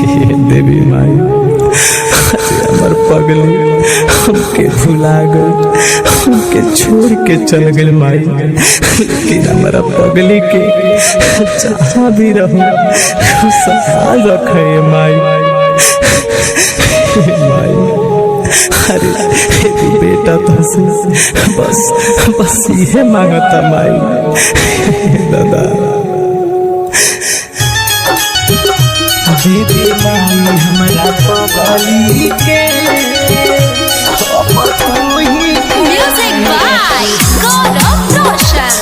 देवी माई हमर पगली हमके भुला गल, हमके छोड़ के चल गल माई। लेकिन हमारा पगली के जहाँ भी रहो खुशहाल रखे माई। माई अरे बेटा तो बस ये मांगता माई। दादा दीदी माई हमारा पगली के Music by Gaurav Roshan.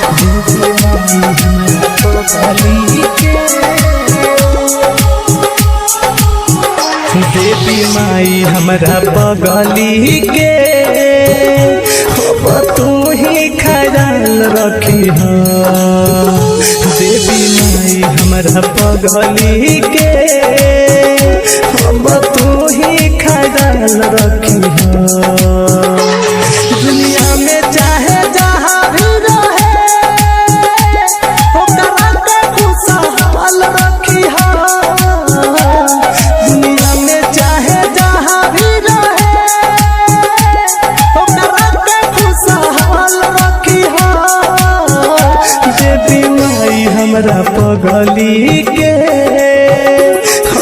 देवी माई हमारा पगली के अब तू ही ख्याल रखी हो। देवी माई हमारा पगली के अब तू ही ख्याल रखी हो। दुनिया में चाहे जहाँ भी रहे ओकरा के खुशहाल रखी हो। दुनिया में चाहे जहाँ भी रहे ओकरा के खुशहाल रखी हो। देवी माई हमरा पगली के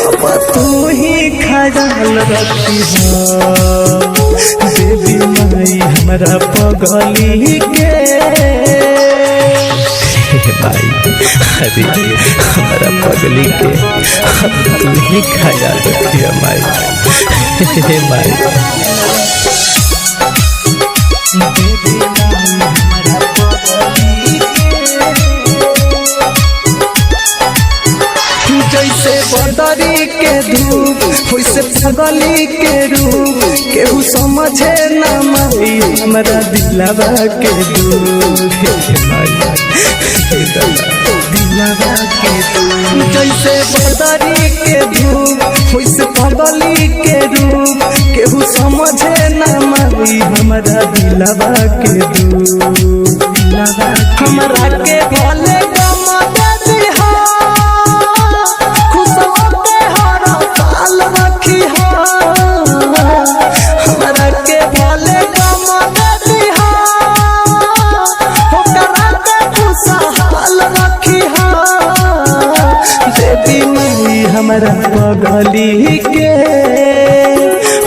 अब तू ही ख्याल रखी हो। देवी माई हमरा पगली के भाई अरे हमारा पगली के अब तू ही ख्याल रखिए माई। माई देवी माई हमारा पगली जैसे बदरी के धूप वैसे पगली के रूप केहू समझे न माई हमारा दिलवा के दुख। दिलवा के दुख जैसे बदरी के धूप वैसे पगली के रूप केहू समझे न माई हमारा दिलवा के दुख। हमरा के भले हमारा पगली के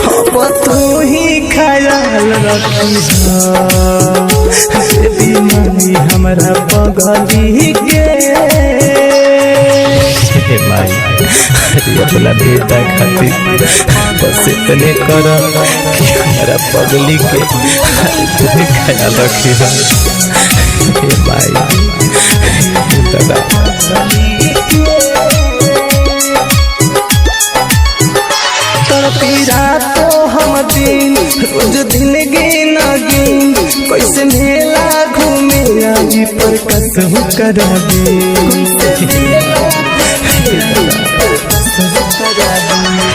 अब तू ही ख्याल रखी हो। देवी माई हमारा पगली के माई अरे अपना बेटा खातिर बस इतने कर कि हमारा पगली के तू ही ख्याल रखी हो। माई दादा तो हम दिन रोज दिन गिन गिन कैसे मेला घूमे आई पर कसम करा दे।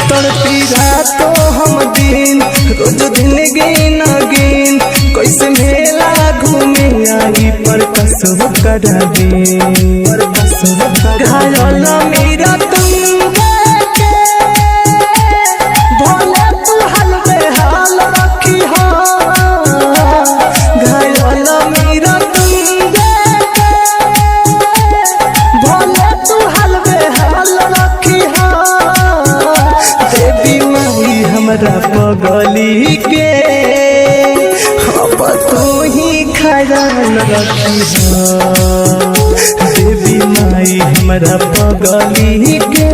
तड़पी रातो हम दिन रोज दिन गिन गिन कैसे मेला घूमे आई पर कसम करा दे। घायल मेरा तुम हमरा पगली के अब तू ही ख्याल रखी हो। देवी माई हमरा पगली के